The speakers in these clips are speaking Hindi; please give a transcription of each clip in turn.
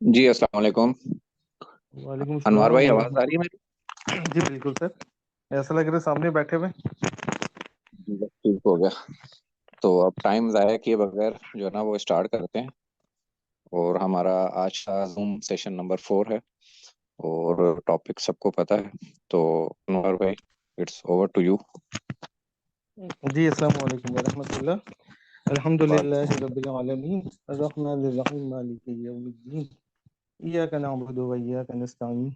जी अस्सलाम वालेकुम। वालेकुम अनवर सलाम भाई, आवाज आ वरहमत। रही है मेरी? जी बिल्कुल सर, ऐसा लग रहा है सामने बैठे हुए। जी, बस ठीक हो गया। तो अब टाइम जाया किए बगैर जो है ना वो स्टार्ट करते हैं। और हमारा आज का जूम सेशन नंबर 4 है। और टॉपिक सबको पता है। तो अनवर भाई, इट्स ओवर टू यू। जी अस्सलाम वालेकुम वरहमतुल्लाह। अल्हम्दुलिल्लाहि रब्बिल आलमीन अर्रहमानिर रहीम मालिकि यौमिद्दीन इय्याका नअबुदु व इय्याका नस्तईन।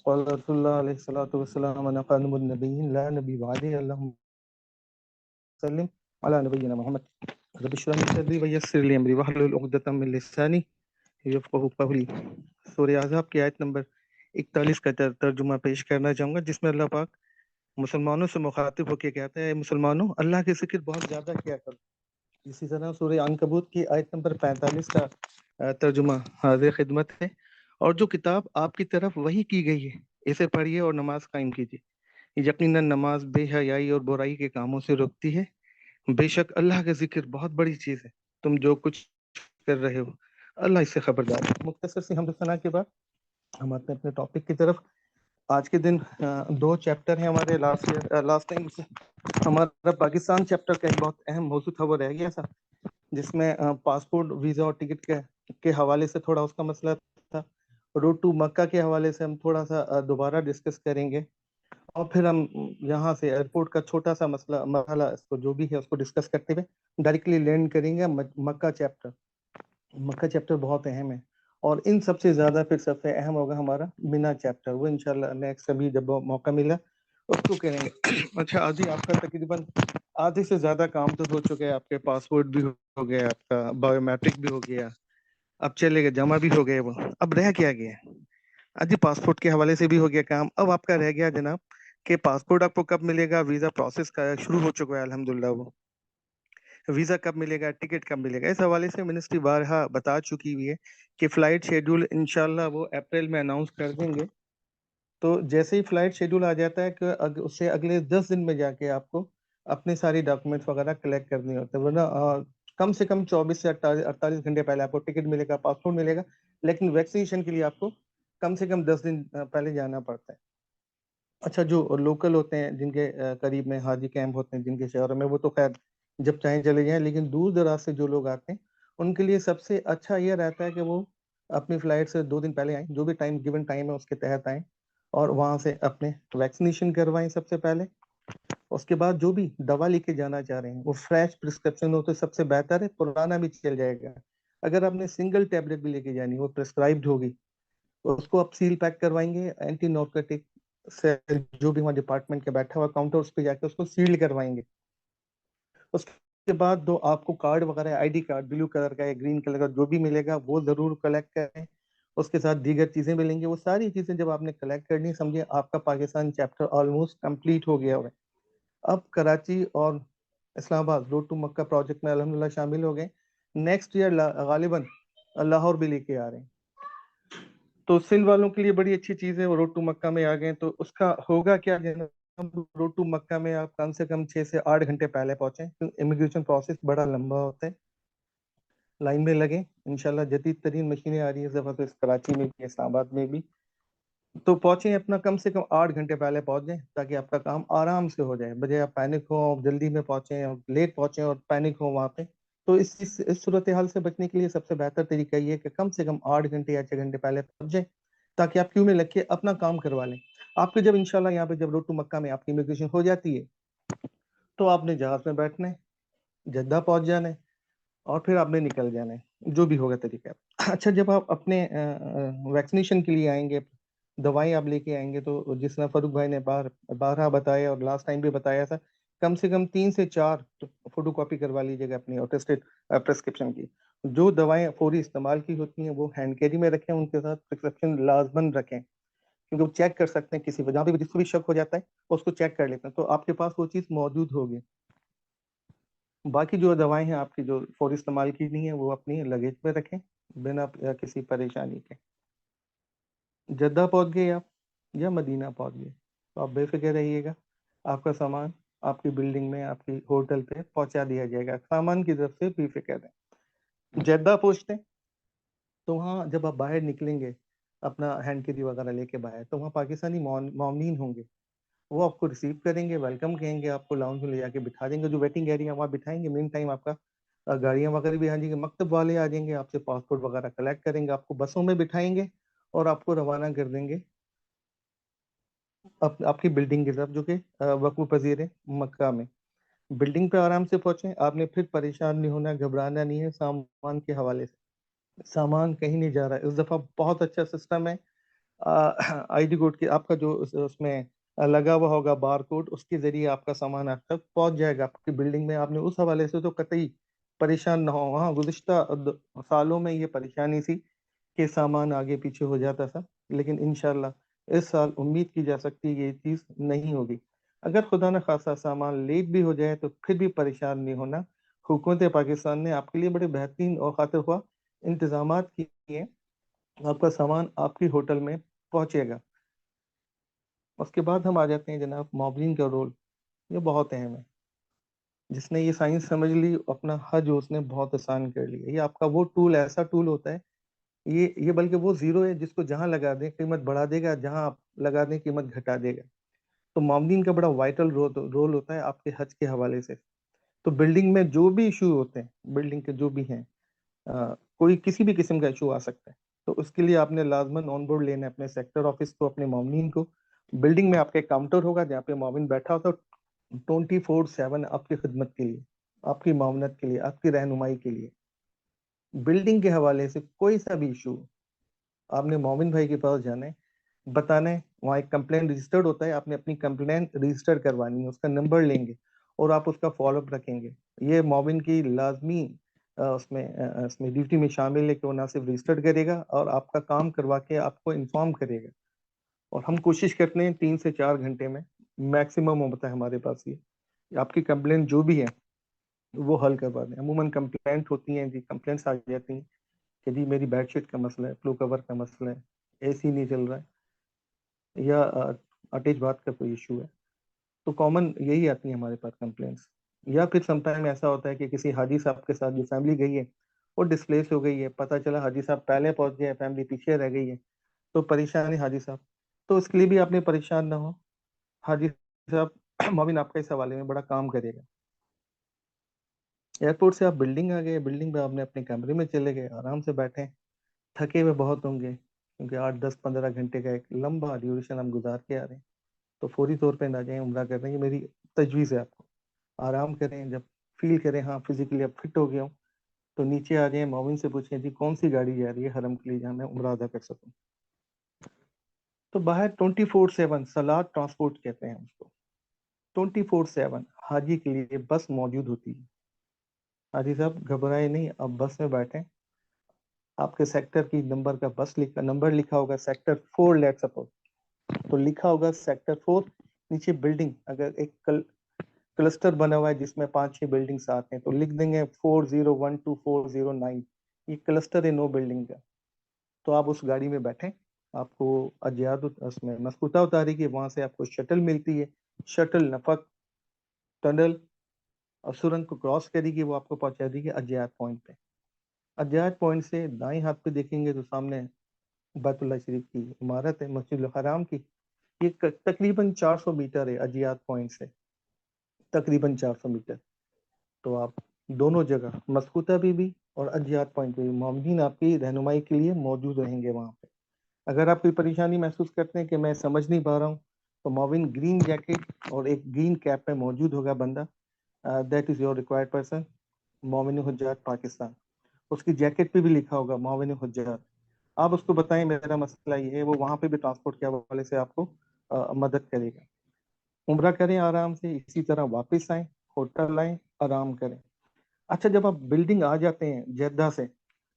क़ाल रसूलुल्लाह अलैहि सल्लतु वस्सलाम अना ख़ातमुन नबिय्यीन ला नबी बअदी अल्लाहुम्मा सल्लिम अला नबिय्यिना मुहम्मद रब्बि इश्रह लि सदरी व यस्सिर लि अमरी वहलुल उक़दतम मिन लिसानी यफ़क़हू क़ौली। सूरह अहज़ाब की आयत नंबर 41 का तर्जुमा पेश करना चाहूँगा, जिसमें अल्लाह पाक मुसलमानों से मुखातिब होकर कहते हैं, मुसलमानों अल्लाह के जिक्र बहुत ज्यादा किया करो। इसी तरह सूरह अनकबूत की आयत नंबर 45 का तर्जुमा हाजिर खिदमत है। और जो किताब आपकी तरफ वही की गई है, इसे पढ़िए और नमाज कायम कीजिए। यकीनन नमाज बेहयाई और बुराई के कामों से रोकती है। बेशक अल्लाह का जिक्र बहुत बड़ी चीज है। तुम जो कुछ कर रहे हो अल्लाह इससे खबरदार है। मुख्तसर से हमदसना के बाद हम आते हैं अपने टॉपिक की तरफ। आज के दिन दो चैप्टर हैं हमारे। लास्ट टाइम से हमारा पाकिस्तान चैप्टर का एक बहुत अहम मौजू था, वो रह गया था, जिसमें पासपोर्ट वीज़ा और टिकट के हवाले से थोड़ा उसका मसला था। रोड टू मक्का के हवाले से हम थोड़ा सा दोबारा डिस्कस करेंगे। और फिर हम यहाँ से एयरपोर्ट का छोटा सा मसला इसको जो भी है उसको डिस्कस करते हुए डायरेक्टली लैंड करेंगे मक्का चैप्टर। मक्का चैप्टर बहुत अहम है। और इन सबसे ज्यादा फिर सबसे अहम होगा हमारा मिना चैप्टर, वो इंशाल्लाह नेक्स्ट कभी जब मौका मिला उसको करेंगे। अच्छा, आदि आपका तकरीबन आधे से ज्यादा काम तो हो चुका है। आपके पासपोर्ट भी हो गया, आपका बायोमेट्रिक भी हो गया, अब चलेगा, जमा भी हो गए। वो अब रह क्या गया? आदि पासपोर्ट के हवाले से भी हो गया काम। अब आपका रह गया जनाब कि पासपोर्ट आपको कब मिलेगा। वीजा प्रोसेस का शुरू हो चुका है अल्हम्दुलिल्लाह। वो वीजा कब मिलेगा, टिकट कब मिलेगा, इस हवाले से मिनिस्ट्री बारहा बता चुकी हुई है कि फ्लाइट शेड्यूल इंशाल्लाह वो अप्रैल में अनाउंस कर देंगे। तो जैसे ही फ्लाइट शेड्यूल आ जाता है कि उससे अगले 10 दिन में जाके आपको अपने सारी डॉक्यूमेंट्स वगैरह कलेक्ट करनी होते हैं, वरना कम से कम 24 से 48 घंटे पहले आपको टिकट मिलेगा, पासपोर्ट मिलेगा। लेकिन वैक्सीनेशन के लिए आपको कम से कम 10 दिन पहले जाना पड़ता है। अच्छा, जो लोकल होते हैं जिनके करीब में हाजी कैंप होते हैं जिनके शहरों में, वो तो खैर जब चाहें चले जाएं। लेकिन दूर दराज से जो लोग आते हैं उनके लिए सबसे अच्छा ये रहता है कि वो अपनी फ्लाइट से 2 दिन पहले आएं, जो भी टाइम गिवन टाइम है उसके तहत आएं और वहां से अपने वैक्सीनेशन करवाएं सबसे पहले। उसके बाद जो भी दवा लेके जाना चाह रहे हैं वो फ्रेश प्रिस्क्रिप्शन हो तो सबसे बेहतर है, पुराना भी चल जाएगा। अगर आपने सिंगल टैबलेट भी लेके जानी वो प्रिस्क्राइब्ड होगी, उसको आप सील पैक करवाएंगे। एंटी नॉर्कोटिक से जो भी वहाँ डिपार्टमेंट के बैठा हुआ काउंटर उस पर जाके उसको सील करवाएंगे। उसके बाद दो आपको कार्ड वगैरह, आईडी कार्ड ब्लू कलर का या ग्रीन कलर का जो भी मिलेगा वो जरूर कलेक्ट करें। उसके साथ दीगर चीजें मिलेंगी। वो सारी चीजें जब आपने कलेक्ट करनी, समझिए आपका पाकिस्तान चैप्टर ऑलमोस्ट कंप्लीट हो गया है। अब कराची और Islamabad road to Mecca project में अल्हम्दुलिल्लाह शामिल हो गए। नेक्स्ट ईयर गालिबन लाहौर भी लेके आ रहे हैं। तो सिंध वालों के लिए बड़ी अच्छी चीज है, वो रोड टू मक्का में आ गए। तो उसका होगा क्या जनाब, रोड टू मक्का में आप कम से कम 6 से 8 घंटे पहले पहुंचे, क्योंकि इमिग्रेशन प्रोसेस बड़ा लंबा होता है। लाइन में लगे, इंशाल्लाह जदीद तरीन मशीनें आ रही है इस दफा, तो इस कराची में भी इस्लामाबाद में भी। तो पहुंचे अपना कम से कम 8 घंटे पहले पहुंच जाए ताकि आपका काम आराम से हो जाए, बजाय आप पैनिक हो और जल्दी में पहुंचे और लेट पहुंचे और पैनिक हो वहां पे। तो इस सूरत हाल से बचने के लिए सबसे बेहतर तरीका ये है कि कम से कम 8 घंटे या 6 घंटे पहले पहुंच जाए, ताकि आप क्यू में लग के अपना काम करवा लें। आपके जब इंशाल्लाह यहाँ पे जब रोड टू मक्का में आपकी इमिग्रेशन हो जाती है, तो आपने जहाज में बैठना है, जद्दा पहुंच जाना है और फिर आपने निकल जाना है, जो भी होगा तरीका। अच्छा, जब आप अपने वैक्सीनेशन के लिए आएंगे, दवाई आप लेके आएंगे, तो जिस तरह फारूक भाई ने बारहा बताया और लास्ट टाइम भी बताया था, कम से कम 3 से 4 फोटो कॉपी करवा लीजिएगा अपनी अटेस्टेड प्रेस्क्रिप्शन की। जो दवाएं फौरी इस्तेमाल की होती हैं वो हैंड कैरी में रखें, उनके साथ प्रिस्क्रिप्शन लाजमन रखें, क्योंकि वो चेक कर सकते हैं किसी वजह भी, जिसको भी शक हो जाता है उसको चेक कर लेते हैं, तो आपके पास वो चीज़ मौजूद होगी। बाकी जो दवाएं हैं आपकी जो फौरी इस्तेमाल की नहीं है वो अपनी लगेज में रखें, बिना किसी परेशानी के। जद्दा पहुंच गए आप या मदीना पहुंच गए, तो आप बेफिक्र रहिएगा, आपका सामान आपकी बिल्डिंग में आपकी होटल पे पहुंचा दिया जाएगा। सामान की तरफ से बेफिक्र है। जद्दा पहुंचते हैं, तो वहाँ जब आप बाहर निकलेंगे अपना हैंड कैरी वगैरह लेके बाहर, तो वहाँ पाकिस्तानी मौमनीन होंगे। वो आपको रिसीव करेंगे, वेलकम कहेंगे, आपको लाउंज में ले जाके बिठा देंगे, जो वेटिंग एरिया वहाँ बिठाएंगे। मेन टाइम आपका गाड़ियाँ वगैरह भी आ जाएंगे, मकतब वाले आ जाएंगे, आपसे पासपोर्ट वगैरह कलेक्ट करेंगे, आपको बसों में बिठाएंगे और आपको रवाना कर देंगे आपकी बिल्डिंग की तरफ, जो कि वक्फ पजीर है मक्का में। बिल्डिंग पे आराम से पहुंचे, आपने फिर परेशान नहीं होना, घबराना नहीं है सामान के हवाले से। सामान कहीं नहीं जा रहा है इस दफा, बहुत अच्छा सिस्टम है। आईडी कोड की आपका जो उसमें लगा हुआ होगा बार कोड, उसके जरिए आपका सामान आप तक पहुंच जाएगा आपकी बिल्डिंग में। आपने उस हवाले से तो कतई परेशान ना हो। हाँ, गुज़िश्ता सालों में ये परेशानी थी कि सामान आगे पीछे हो जाता था, लेकिन इंशाल्लाह इस साल उम्मीद की जा सकती है ये चीज़ नहीं होगी। अगर खुदा न खासा सामान लेट भी हो जाए तो फिर भी परेशान नहीं होना। हुकूमत पाकिस्तान ने आपके लिए बड़े बेहतरीन और खातिर ख्वाह इंतजाम किए हैं। आपका सामान आपकी होटल में पहुंचेगा। उसके बाद हम आ जाते हैं जनाब, मॉबलिन का रोल ये बहुत अहम है। जिसने ये साइंस समझ ली, अपना हज उसने बहुत आसान कर लिया। ये आपका वो टूल, ऐसा टूल होता है, ये बल्कि वो जीरो है जिसको जहां लगा दें कीमत बढ़ा देगा, जहां आप लगा दें कीमत घटा देगा। तो मॉमडीन का बड़ा वाइटल रोल होता है आपके हज के हवाले से। तो बिल्डिंग में जो भी इशू होते हैं, बिल्डिंग के जो भी हैं, कोई किसी भी किस्म का इशू आ सकता है, तो उसके लिए आपने लाजमन ऑन बोर्ड लेना है अपने सेक्टर ऑफिस को, अपने मॉमनीन को। बिल्डिंग में आपका एक काउंटर होगा जहाँ पे मॉमिन बैठा होता है 24/7 आपकी खिदमत के लिए, आपकी मावनत के लिए, आपकी रहनुमाई के लिए। बिल्डिंग के हवाले से कोई सा भी इशू, आपने मोमिन भाई के पास जाना है, बताना है। वहाँ एक कंप्लेंट रजिस्टर्ड होता है, आपने अपनी कंप्लेंट रजिस्टर करवानी है, उसका नंबर लेंगे और आप उसका फॉलोअप रखेंगे। ये मोमिन की लाजमी उसमें ड्यूटी में शामिल है कि वो ना सिर्फ रजिस्टर्ड करेगा और आपका काम करवा के आपको इन्फॉर्म करेगा। और हम कोशिश करते हैं 3 से 4 घंटे में मैक्सिमम होता है हमारे पास ये, आपकी कंप्लेंट जो भी है वो हल करवा दें। अमूमन कंप्लेंट होती हैं जी, कंप्लेंट्स आ जाती हैं कि जी मेरी बेडशीट का मसला है, फ्लो कवर का मसला है, एसी नहीं चल रहा है, या अटैच बाथ का कोई इशू है। तो कॉमन यही आती है हमारे पास कंप्लेंट्स। या फिर समटाइम ऐसा होता है कि किसी हाजी साहब के साथ जो फैमिली गई है वो डिस्प्लेस हो गई है, पता चला हाजी साहब पहले पहुंच गए, फैमिली पीछे रह गई है, तो परेशान है हाजी साहब। तो उसके लिए भी आपने परेशान ना हो, हाजी साहब मोमिन आपका इस हवाले में बड़ा काम करेगा। एयरपोर्ट से आप बिल्डिंग आ गए, बिल्डिंग में आपने अपने कमरे में चले गए, आराम से बैठे, थके हुए बहुत होंगे क्योंकि 8 10 15 घंटे का एक लंबा ड्यूरेशन हम गुजार के आ रहे हैं। तो फौरी तौर पे ना जाएं उम्रा करने की मेरी तजवीज़ है आपको। आराम करें, जब फील करें हाँ फिजिकली अब फिट हो गया हूँ, तो नीचे आ जाएं, मोमिन से पूछें जी कौन सी गाड़ी जा रही है हरम के लिए जहाँ मैं उम्रा अदा कर सकूँ। तो बाहर 24/7 सलाद ट्रांसपोर्ट कहते हैं उसको, 24/7 हाजी के लिए बस मौजूद होती है। हाजी साहब घबराए नहीं, अब बस में बैठे, आपके सेक्टर की नंबर का नंबर लिखा होगा सेक्टर 4, लेट सपोज, तो लिखा होगा सेक्टर 4। नीचे बिल्डिंग, अगर एक क्लस्टर बना हुआ है जिसमें 5 6 बिल्डिंग्स आते हैं, तो लिख देंगे 4012 409। ये क्लस्टर है 9 बिल्डिंग का। तो आप उस गाड़ी में बैठे, आपको अजियाद उसमें मस्कुता उतारेगी, वहां से आपको शटल मिलती है। शटल नफक टनल और सुरंग को क्रॉस करेगी, वो आपको पहुंचा देगी अजियाद पॉइंट पे। अजियाद पॉइंट से दाएं हाथ पे देखेंगे तो सामने बैतुल्लाह शरीफ की इमारत है, मस्जिद हराम की। ये तकरीबन 400 मीटर है अजियात पॉइंट से, तकरीबन 400 मीटर। तो आप दोनों जगह मस्कुता बीबी और अजियात पॉइंट पे मोमिनीन आपकी रहनुमाई के लिए मौजूद रहेंगे वहाँ पे। अगर आप कोई परेशानी महसूस करते हैं कि मैं समझ नहीं पा रहा हूँ, तो मोमिन ग्रीन जैकेट और एक ग्रीन कैप में मौजूद होगा बंदा, that is your required person, मोमिन हुज्जात पाकिस्तान। उसकी जैकेट पे भी लिखा होगा मोमिन हुज्जात। आप उसको बताएं मेरा मसला ये है, वो वहां पे भी ट्रांसपोर्ट के हवाले से आपको मदद करेगा। उम्रा करें आराम से, इसी तरह वापस आए, होटल आए, आराम करें। अच्छा, जब आप बिल्डिंग आ जाते हैं जेद्दा से,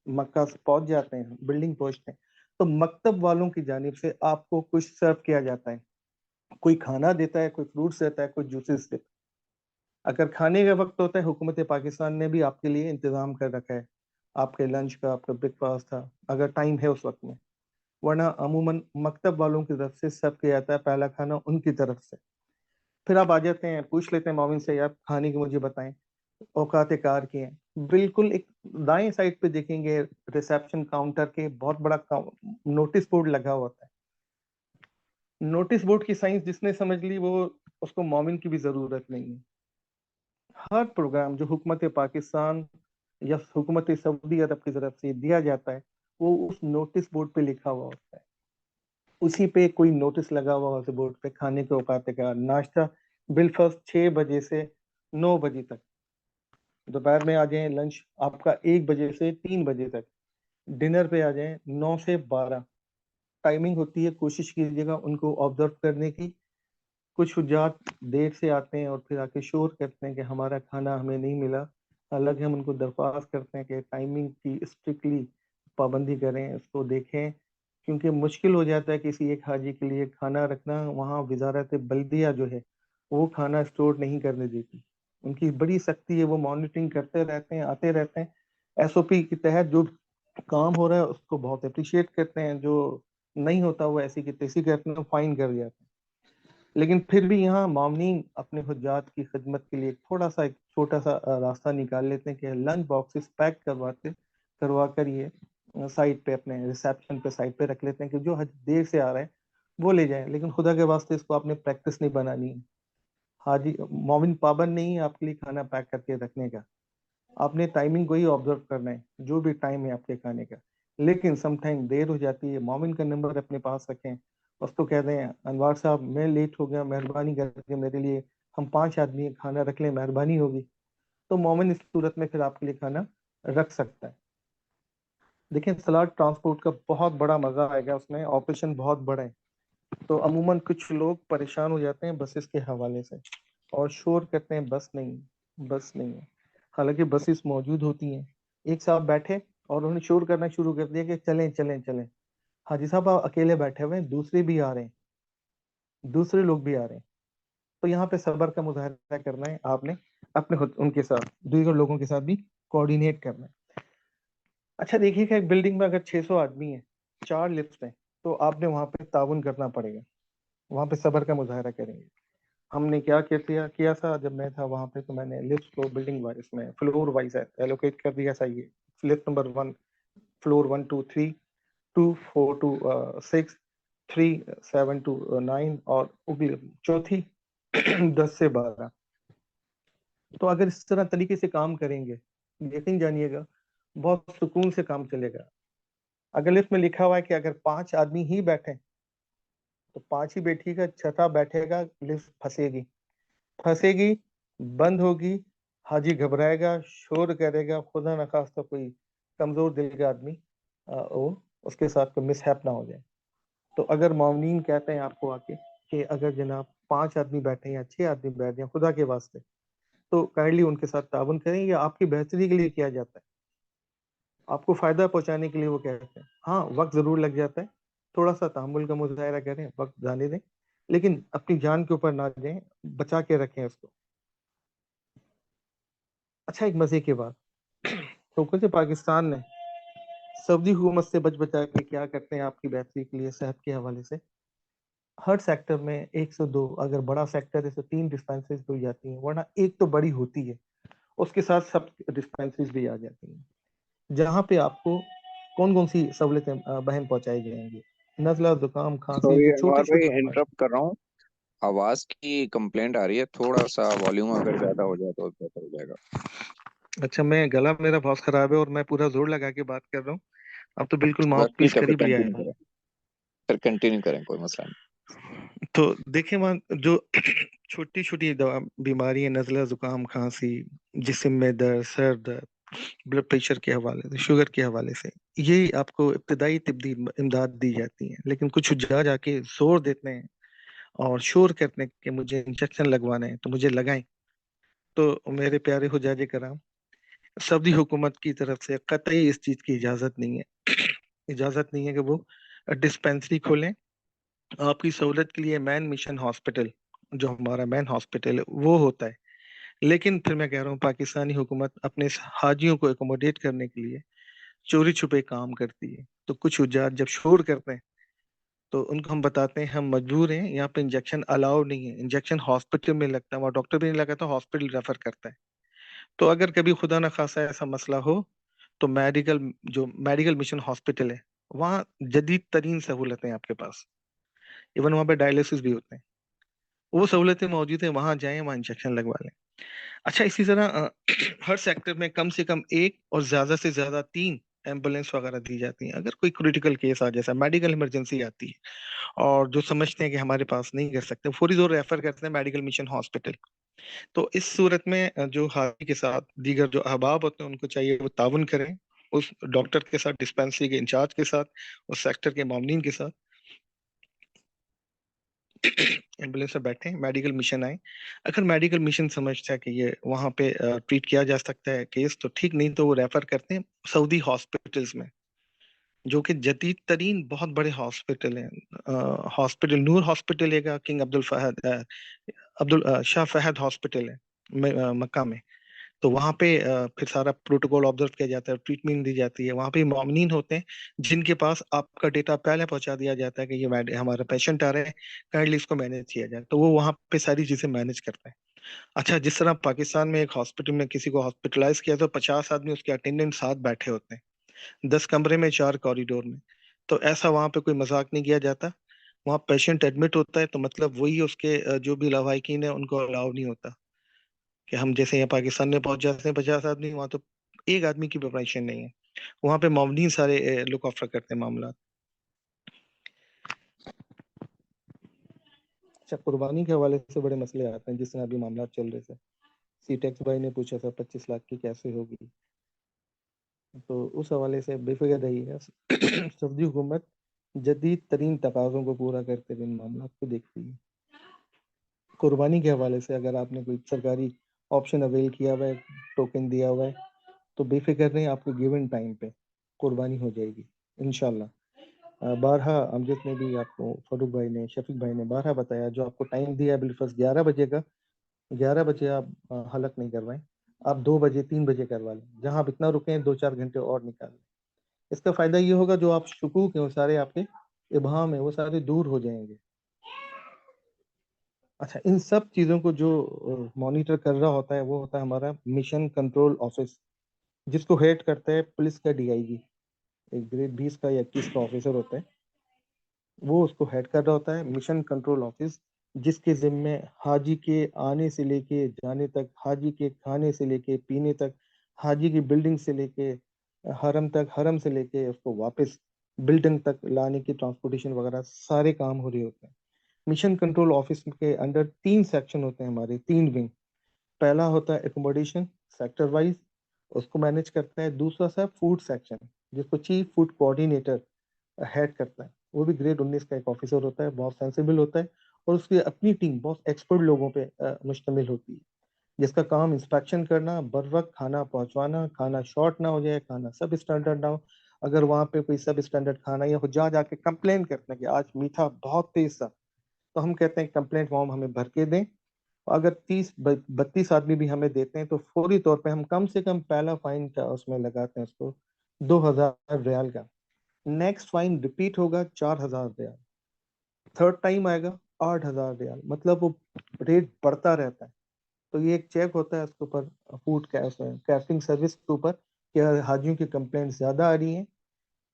मक्का से पहुंच जाते हैं, बिल्डिंग पहुंचते हैं, तो मकतब वालों की जानिब से आपको कुछ सर्व किया जाता है। कोई खाना देता है, कोई फ्रूट्स देता है, कोई जूसेस देता है। अगर खाने का वक्त होता है, हुकूमत पाकिस्तान ने भी आपके लिए इंतजाम कर रखा है, आपके लंच का, आपका ब्रेकफास्ट था, अगर टाइम है उस वक्त में। वरना अमूमन मकतब वालों की तरफ से सर्व किया जाता है पहला खाना उनकी तरफ से। फिर आप आ जाते हैं, पूछ लेते हैं मोमिन से, यार खाने की मुझे बताएं, औकात कार की हैं। बिल्कुल एक दाएं साइड पे देखेंगे, रिसेप्शन काउंटर के बहुत बड़ा नोटिस बोर्ड लगा हुआ होता है। नोटिस बोर्ड की साइंस जिसने समझ ली वो, उसको मोमिन की भी जरूरत नहीं है। हर प्रोग्राम जो हुकूमत पाकिस्तान या हुकूमत सऊदी अरब की तरफ से दिया जाता है, वो उस नोटिस बोर्ड पे लिखा हुआ होता है। उसी पे कोई नोटिस लगा हुआ होता है बोर्ड पे, खाने के औकात का नाश्ता बिलफर्स्ट 6 बजे से 9 बजे तक, दोपहर में आ जाए लंच आपका 1 बजे से 3 बजे तक, डिनर पे आ जाए 9 से 12। टाइमिंग होती है, कोशिश कीजिएगा उनको ऑब्जर्व करने की। कुछ हुज्जात देर से आते हैं और फिर आके शोर करते हैं कि हमारा खाना हमें नहीं मिला। हालांकि हम उनको दरख्वास्त करते हैं कि टाइमिंग की स्ट्रिक्टली पाबंदी करें, उसको देखें, क्योंकि मुश्किल हो जाता है किसी एक हाजी के लिए खाना रखना। वहाँ वजारत बल्दिया जो है वो खाना स्टोर नहीं करने देती, उनकी बड़ी सख्ती है, वो मॉनिटरिंग करते रहते हैं, आते रहते हैं। एसओपी के तहत जो काम हो रहा है उसको बहुत अप्रिशिएट करते हैं, जो नहीं होता वो ऐसी की तैसी करते हैं, फाइन कर जाते हैं। लेकिन फिर भी यहाँ मामनीन अपने हुज्जात की खिदमत के लिए थोड़ा सा एक छोटा सा रास्ता निकाल लेते हैं कि लंच बॉक्सेस पैक करवा कर ये साइड पे, अपने रिसेप्शन पे साइड पे रख लेते हैं कि जो हज देर से आ रहे हैं वो ले जाएं। लेकिन खुदा के वास्ते इसको आपने प्रैक्टिस नहीं बनानी है। हाजी मोमिन पाबंद नहीं है आपके लिए खाना पैक करके रखने का। आपने टाइमिंग को ही ऑब्जर्व करना है, जो भी टाइम है आपके खाने का। लेकिन समटाइम देर हो जाती है, मोमिन का नंबर अपने पास रखें, उसको कह दें अनवार साहब मैं लेट हो गया, मेहरबानी करके मेरे लिए, हम 5 आदमी हैं, खाना रख लें, मेहरबानी होगी। तो मोमिन इस सूरत में फिर आपके लिए खाना रख सकता है। देखिए सलाद ट्रांसपोर्ट का बहुत बड़ा मजा आएगा, उसमें ऑपरेशन बहुत बड़ा है। तो अमूमन कुछ लोग परेशान हो जाते हैं बसेस के हवाले से और शोर करते हैं बस नहीं, बस नहीं है। हालांकि बसेस मौजूद होती हैं। एक साहब बैठे और उन्होंने शोर करना शुरू कर दिया कि चलें चलें चलें। हाजी साहब आप अकेले बैठे हुए हैं, दूसरे भी आ रहे हैं, दूसरे लोग भी आ रहे हैं। तो यहाँ पे सब्र का मुजाहरा करना है आपने, अपने खुद उनके साथ दूसरे लोगों के साथ भी कोऑर्डिनेट करना है। अच्छा देखिएगा, एक बिल्डिंग में अगर 600 आदमी है, 4 लिफ्ट हैं, तो आपने वहां पे ताउन करना पड़ेगा, वहां पे सब्र का मुजाहरा करेंगे। हमने क्या किया था जब मैं था वहां पे, तो मैंने लिफ्ट को बिल्डिंग वाइज में फ्लोर वाइज एलोकेट कर दिया। सही है, lift number 1, floor 1 2 3, 2 4 to 6, 3 7 to 9, और चौथी 10 से 12। तो अगर इस तरह तरीके से काम करेंगे, यकीन जानिएगा बहुत सुकून से काम चलेगा। अगर लिफ्ट में लिखा हुआ है कि अगर 5 आदमी ही बैठे, तो 5 ही बैठिएगा, छठा बैठेगा, लिफ्ट फंसेगी, फंसेगी, बंद होगी, हाजी घबराएगा, शोर करेगा, खुदा न खास्ता कोई कमजोर दिल का आदमी वो उसके साथ कोई मिसहैप ना हो जाए। तो अगर मामनीन कहते हैं आपको आके कि अगर जनाब 5 आदमी बैठे या 6 आदमी बैठ जाए खुदा के वास्ते, तो काइंडली उनके साथ ताउन करें, या आपकी बेहतरी के लिए किया जाता है, आपको फायदा पहुंचाने के लिए वो कहते हैं। हाँ वक्त जरूर लग जाता है, थोड़ा सा तहमुल का मुजाहरा करें, वक्त जाने दें, लेकिन अपनी जान के ऊपर ना जाएं, बचा के रखें उसको। अच्छा एक मजे की बात, हुकूमत पाकिस्तान ने सऊदी हुकूमत से बच बचा के क्या करते हैं आपकी बेहतरी के लिए, सेहत के हवाले से हर सेक्टर में 1 से 2, अगर बड़ा सेक्टर है तो 3 डिस्पेंसरीज हो जाती हैं, वरना एक तो बड़ी होती है, उसके साथ सब डिस्पेंसरीज भी आ जाती हैं, जहाँ पे आपको कौन कौन सी सहूलतें बहन पहुंचाई जाएंगी। नजला, जुकाम, खांसी, सॉरी जो छोटी अनवर भाई, छोटी बीमारी। इंटरप्ट कर रहा हूँ। आवाज की कंप्लेंट आ रही है, थोड़ा सा वॉल्यूम अगर ज्यादा हो जाए तो बेहतर हो जाएगा। अच्छा, मैं गला मेरा बहुत खराब है और मैं पूरा जोर लगा के बात कर रहा हूँ। अब तो बिल्कुल बस माउथ पीस ठीक है, फिर करीब ले आया कंटिन्यू हूँ। करें। फिर कंटिन्यू करें, कोई मसला नहीं। तो देखिए वहाँ जो छोटी छोटी दवा बीमारियां, नजला, जुकाम, खांसी, जिस्म में दर्द, सर दर्द, ब्लड प्रेशर के हवाले से, शुगर के हवाले से, ये आपको इब्तदाई तिब्बी इमदाद दी जाती है। लेकिन कुछ जा जाके जोर देते हैं और शोर करते हैं कि मुझे इंजेक्शन लगवाना है तो मुझे लगाएं। तो मेरे प्यारे हुजाजे कराम, सऊदी हुकूमत की तरफ से कतई इस चीज की इजाजत नहीं है। इजाजत नहीं है कि वो डिस्पेंसरी खोलें। आपकी सहूलत के लिए मैन मिशन हॉस्पिटल, जो हमारा मैन हॉस्पिटल है वो होता है। लेकिन फिर मैं कह रहा हूँ पाकिस्तानी हुकूमत अपने इस हाजियों को एकोमोडेट करने के लिए चोरी छुपे काम करती है। तो कुछ हुज्जाज जब शोर करते हैं तो उनको हम बताते हैं हम मजबूर हैं, यहाँ पे इंजेक्शन अलाउ नहीं है, इंजेक्शन हॉस्पिटल में लगता है, वहाँ डॉक्टर भी नहीं लगाता, हॉस्पिटल रेफर करता है। तो अगर कभी खुदा न खासा ऐसा मसला हो, तो मेडिकल मिशन हॉस्पिटल है, वहाँ जदीद तरीन सहूलतें हैं आपके पास। इवन वहाँ पे डायलिसिस भी होते हैं, वो सहूलतें मौजूद है, वहाँ जाएं, वहाँ इंजेक्शन लगवा लें। अच्छा, इसी तरह हर सेक्टर में कम से कम एक और ज्यादा से ज्यादा 3 एम्बुलेंस वगैरह दी जाती हैं। अगर कोई क्रिटिकल केस आ, जैसा मेडिकल इमरजेंसी आती है, और जो समझते हैं कि हमारे पास नहीं कर सकते, फौरी दौर रेफर करते हैं मेडिकल मिशन हॉस्पिटल। तो इस सूरत में जो हाजी के साथ दीगर जो अहबाब होते हैं, उनको चाहिए वो ताउन करें उस डॉक्टर के साथ, डिस्पेंसरी के इंचार्ज के साथ, उस सेक्टर के मामलीन के साथ। एम्बुलेंस में बैठे, मेडिकल मिशन आए। अगर मेडिकल मिशन समझता है कि ये वहां पे ट्रीट किया जा सकता है केस, तो ठीक, नहीं तो वो रेफर करते हैं सऊदी हॉस्पिटल्स में, जो कि जदीद तरीन बहुत बड़े हॉस्पिटल हैं। हॉस्पिटल नूर हॉस्पिटल है, किंग अब्दुल शाह फहद हॉस्पिटल है मक्का में। तो वहाँ पे फिर सारा प्रोटोकॉल ऑब्जर्व किया जाता है, ट्रीटमेंट दी जाती है। वहाँ पे मामलीन होते हैं जिनके पास आपका डेटा पहले पहुंचा दिया जाता है कि ये हमारा पेशेंट आ रहा है, काइंडली इसको मैनेज किया जाए, तो वो वहाँ पे सारी चीजें मैनेज करते हैं। अच्छा, जिस तरह पाकिस्तान में एक हॉस्पिटल में किसी को हॉस्पिटलाइज किया तो 50 आदमी उसके अटेंडेंट साथ बैठे होते हैं, 10 कमरे में, 4 कॉरिडोर में। तो ऐसा वहाँ पे कोई मजाक नहीं किया जाता। वहाँ पेशेंट एडमिट होता है तो मतलब वही उसके जो भी लवाहिकीन है उनको अलाउ नहीं होता कि हम जैसे यहाँ पाकिस्तान में पहुंच जाते हैं 50 आदमी, वहां तो एक आदमी की प्रिपरेशन नहीं है। वहां पे मामलीन सारे लुक आफ्टर करते हैं मामला। अच्छा, कुर्बानी के हवाले से बड़े मसले आते हैं, जिस तरह अभी मामला चल रहे थे। सी टेक्स भाई ने पूछा था 25 लाख की कैसे होगी, तो उस हवाले से बेफिक्र रहिएगा। सऊदी हुकूमत जदीद तरीन तकाज़ों को पूरा करते हुए इन मामला को देखती है। कुर्बानी के हवाले से अगर आपने कोई सरकारी ऑप्शन अवेल किया हुआ है, टोकन दिया हुआ है, तो बेफिक्र नहीं, आपको गिवन टाइम पे कुर्बानी हो जाएगी इंशाल्लाह। बारहा अमजद ने भी आपको, फारूक भाई ने, शफीक भाई ने बारहा बताया, जो आपको टाइम दिया है बिलफर्ज 11 बजे का, 11 बजे आप हलक नहीं करवाएं, आप 2 बजे 3 बजे करवा लें। जहां आप इतना रुके हैं, 2-4 घंटे और निकाल लें। इसका फायदा ये होगा, जो आप शुकूक हैं वो सारे आपके इबहम है वो सारे दूर हो जाएंगे। अच्छा, इन सब चीज़ों को जो मॉनिटर कर रहा होता है, वो होता है हमारा मिशन कंट्रोल ऑफिस, जिसको हेड करता है पुलिस का डीआईजी, एक ग्रेड 20 का या 21 का ऑफिसर होता है। वो उसको हेड कर रहा होता है, मिशन कंट्रोल ऑफिस, जिसके जिम्मे हाजी के आने से लेके जाने तक, हाजी के खाने से लेके पीने तक, हाजी की बिल्डिंग से लेके हरम तक, हरम से लेके उसको वापस बिल्डिंग तक लाने की ट्रांसपोर्टेशन वगैरह सारे काम हो रहे होते हैं। मिशन कंट्रोल ऑफिस के अंडर 3 सेक्शन होते हैं, हमारे 3 विंग। पहला होता है एकोमोडेशन, सेक्टर वाइज, उसको मैनेज करता है। दूसरा सा फूड सेक्शन, जिसको चीफ फूड कोऑर्डिनेटर हेड करता है। वो भी ग्रेड 19 का एक ऑफिसर होता है, बहुत सेंसिबल होता है, और उसकी अपनी टीम बहुत एक्सपर्ट लोगों पे मुश्तमिल होती है, जिसका काम इंस्पेक्शन करना, बर वक्त खाना पहुंचवाना, खाना शॉर्ट ना हो जाए, खाना सब स्टैंडर्ड ना हो। अगर वहाँ पे कोई सब स्टैंडर्ड खाना, या जा जाके कंप्लेन करते हैं कि आज मीठा बहुत तेज था, तो हम कहते हैं कंप्लेंट फॉर्म हमें भर के दें। अगर 30-32 आदमी भी हमें देते हैं, तो फौरी तौर पे हम कम से कम पहला फाइन का उसमें लगाते हैं उसको 2,000 रियाल का। नेक्स्ट फाइन रिपीट होगा 4,000 रियाल, थर्ड टाइम आएगा 8,000 रियाल, मतलब वो रेट बढ़ता रहता है। तो ये एक चेक होता है उसके ऊपर, फूड कैटरिंग सर्विस के ऊपर, कि अगर हाजियों की कंप्लेंट ज्यादा आ रही हैं,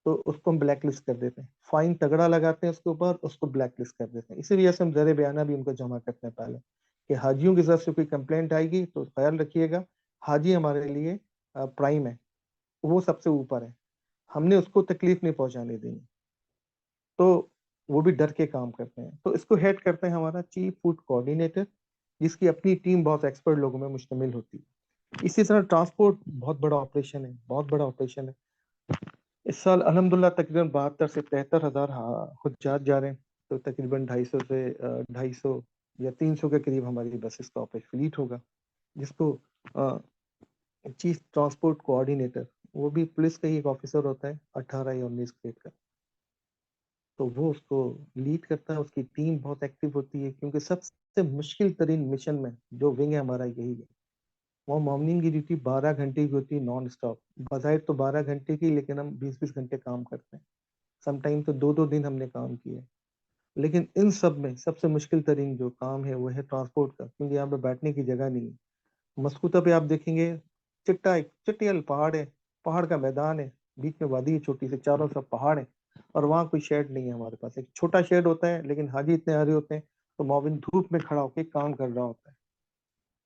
तो उसको हम ब्लैक लिस्ट कर देते हैं, फाइन तगड़ा लगाते हैं उसके ऊपर, उसको ब्लैक लिस्ट कर देते हैं। इसी वजह से हम जरे बयाना भी उनको जमा करते हैं पहले, कि हाजियों की तरफ से कोई कंप्लेंट आएगी तो ख्याल रखिएगा, हाजी हमारे लिए प्राइम है, वो सबसे ऊपर है, हमने उसको तकलीफ नहीं पहुंचाने देनी। तो वो भी डर के काम करते हैं। तो इसको हेड करते हैं हमारा चीफ फूड कोऑर्डिनेटर, जिसकी अपनी टीम बहुत एक्सपर्ट लोगों में मुश्तमिल होती है। इसी तरह ट्रांसपोर्ट बहुत बड़ा ऑपरेशन है, बहुत बड़ा ऑपरेशन है। इस साल अल्हम्दुलिल्लाह तकरीबन 72 से 73 हज़ार हुज्जाज जा रहे हैं। तो तकरीबन 250 से 250 या 300 के करीब हमारी बसेस का ऑपरेशन फ्लीट होगा, जिसको चीफ ट्रांसपोर्ट कोऑर्डिनेटर, वो भी पुलिस का ही एक ऑफिसर होता है, 18 या 19 ग्रेड का। तो वो उसको लीड करता है, उसकी टीम बहुत एक्टिव होती है, क्योंकि सबसे मुश्किल तरीन मिशन में जो विंग है हमारा यही है। वो मॉर्निंग की ड्यूटी 12 घंटे की होती है, नॉन स्टॉप। बजाय तो 12 घंटे की, लेकिन हम 20-20 घंटे काम करते हैं। समटाइम तो 2-2 दिन हमने काम किया है। लेकिन इन सब में सबसे मुश्किल तरीन जो काम है वो है ट्रांसपोर्ट का, क्योंकि यहाँ पे बैठने की जगह नहीं है। मस्कुता पे आप देखेंगे चिट्टा एक चटियल पहाड़ है, पहाड़ का मैदान है, बीच में वादी है छोटी सी, चारों तरफ पहाड़ है, और वहाँ कोई शेड नहीं है हमारे पास। एक छोटा शेड होता है, लेकिन हाजी इतने हरे होते हैं, तो मोमिन धूप में खड़ा होकर काम कर रहा होता है,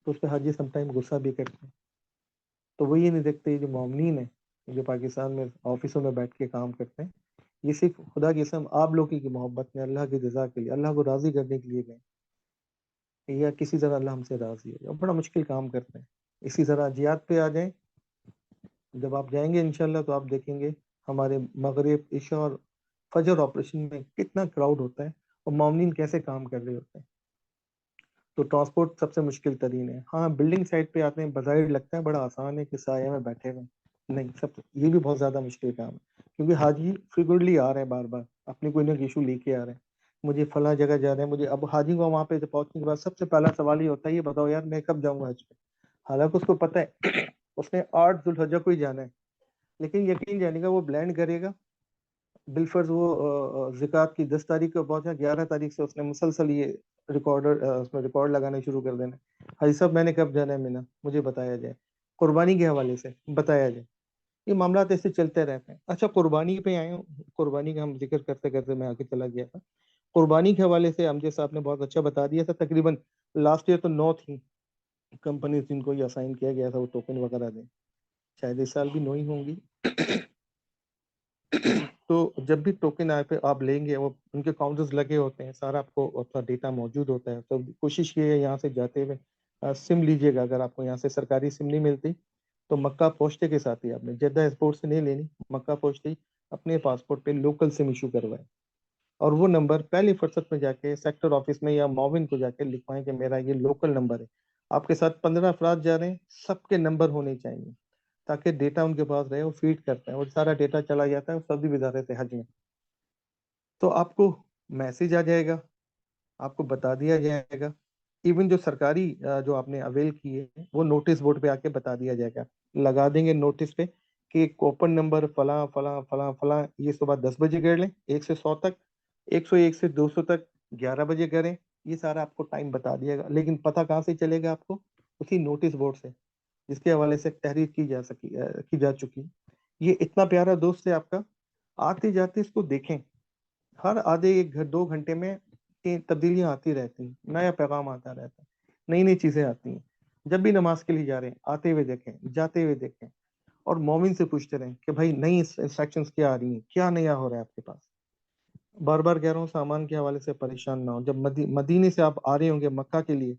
तो उस पर हाजी समटाइम गुस्सा भी करते हैं। तो वो ये नहीं देखते, ये जो मोमिनीन है, जो पाकिस्तान में ऑफिसों में बैठ के काम करते हैं, ये सिर्फ खुदा की कसम आप लोगों की मोहब्बत में, अल्लाह की रजा के लिए, अल्लाह को राजी करने के लिए गए, या किसी तरह अल्लाह हमसे राजी है, और बड़ा मुश्किल काम करते हैं। इसी तरह जियाद पे आ जाएं, जब आप जाएंगे इंशाल्लाह तो आप देखेंगे हमारे मगरिब इशा और फजर ऑपरेशन में कितना क्राउड होता है, और मोमिनीन कैसे काम कर रहे होते हैं। तो ट्रांसपोर्ट सबसे मुश्किल तरीन है। हाँ, बिल्डिंग साइड पे आते हैं, बाजाहिर लगता है बड़ा आसान है कि साया में बैठे हुए, नहीं, सब ये भी बहुत ज्यादा मुश्किल काम है, क्योंकि हाजी फ्रिक्वेंटली आ रहे हैं, बार बार अपने कोई ना कोई इशू लेके आ रहे हैं। मुझे फला जगह जा रहे हैं, मुझे अब हाजी को वहां पे पहुंचने के बाद सबसे पहला सवाल ये होता है, ये बताओ यार मैं कब जाऊंगा हज पे। हालांकि उसको पता है उसने 8 जुल्हज्जा को ही जाना है, लेकिन यकीन जानेगा वो ब्लैंड करेगा। बिलफर्ज वो ज़कात की 10 तारीख को पहुंचा, 11 तारीख से उसने मुसलसल ये रिकॉर्डर उसमें रिकॉर्ड लगाना शुरू कर देना। हाजी साहब मैंने कब जाना है मीना, मुझे बताया जाए, कुर्बानी के हवाले से बताया जाए। ये मामला ऐसे चलते रहते हैं। अच्छा, कुर्बानी पे आए हूँ, कुर्बानी का हम जिक्र करते करते मैं आगे चला गया था। कुर्बानी के हवाले से अमजद साहब ने बहुत अच्छा बता दिया था। तकरीबन लास्ट ईयर तो 9 थी कंपनी जिनको ये असाइन किया गया था वो टोकन वगैरह दें, शायद इस साल भी 9 ही होंगी। तो जब भी टोकन आए पे आप लेंगे, वो उनके काउंटर्स लगे होते हैं, सारा आपको अपना डेटा मौजूद होता है। तो कोशिश ये है यहाँ से जाते हुए सिम लीजिएगा। अगर आपको यहाँ से सरकारी सिम नहीं मिलती तो मक्का पहुंचते के साथ ही आपने जेद्दा एयरपोर्ट से नहीं लेनी, मक्का पहुंचते ही अपने पासपोर्ट पे लोकल सिम इशू करवाएं, और वो नंबर पहली फुर्सत में जाके सेक्टर ऑफिस में या मोविन को जाके लिखवाएं कि मेरा ये लोकल नंबर है। आपके साथ 15 अफराद जा रहे हैं, सबके नंबर होने चाहिए, ताकि डेटा उनके पास रहे, वो फीड करते हैं और सारा डेटा चला जाता है सऊदी वजारत हज में। तो आपको मैसेज आ जाएगा, आपको बता दिया जाएगा। इवन जो सरकारी जो आपने अवेल किए वो नोटिस बोर्ड पे आके बता दिया जाएगा, लगा देंगे नोटिस पे कि कूपन नंबर फला फला फला फला, ये सुबह 10 बजे कर लें 1 से 100 तक, 101 से 200 तक 11 बजे करें। ये सारा आपको टाइम बता दिएगा, लेकिन पता कहाँ से चलेगा आपको? उसी नोटिस बोर्ड से, जिसके हवाले से तहरीर की जा चुकी। ये इतना प्यारा दोस्त है आपका, आते जाते इसको देखें। हर आधे 1 2 घंटे में तब्दीलियां आती रहती हैं, नया पैगाम आता रहता है, नई नई चीजें आती हैं। जब भी नमाज के लिए जा रहे हैं, आते हुए देखें, जाते हुए देखें, और मोमिन से पूछते रहें कि भाई नई इंस्ट्रक्शंस क्या आ रही हैं, क्या नया हो रहा है आपके पास। बार बार कह रहा हूँ, सामान के हवाले से परेशान ना हो। जब मदीने से आप आ रहे होंगे मक्का के लिए,